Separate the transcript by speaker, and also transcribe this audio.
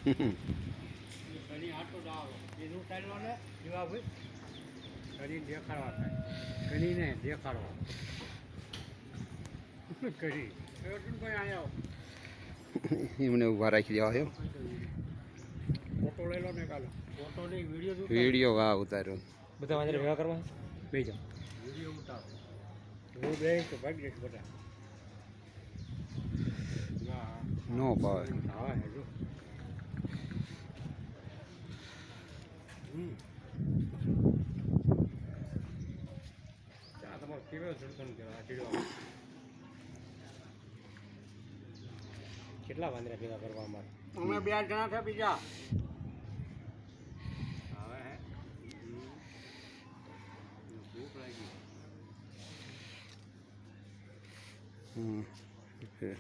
Speaker 1: ઘણી આટો દાવો એનું ટાઈલમાં ને જેવા ભાઈ ઘણી દેખાડવા થાય ઘણીને દેખાડવા કરી અર્જુનભાઈ આવ્યો
Speaker 2: એમને ઊભા રાખી દેવા છે
Speaker 1: ફોટો લઈ લો ને કાલે ફોટો નહીં વિડીયો
Speaker 2: વિડીયો વાહ ઉતાર્યો
Speaker 3: બધા વાંધો ભેગા કરવા બે જાઓ
Speaker 1: વિડીયો ઉતારો હું બે તો ભાગી જઈશ બધા
Speaker 2: નો ભાવે
Speaker 1: હા હે જો ચા તમારે કેવો સડસણ કહેવાય ચીડવા
Speaker 3: કેટલા વાંદરા ભેગા કરવા અમારે
Speaker 1: અમે 2 જણા છે બીજા હવે હે ભૂખ લાગી
Speaker 2: ઓકે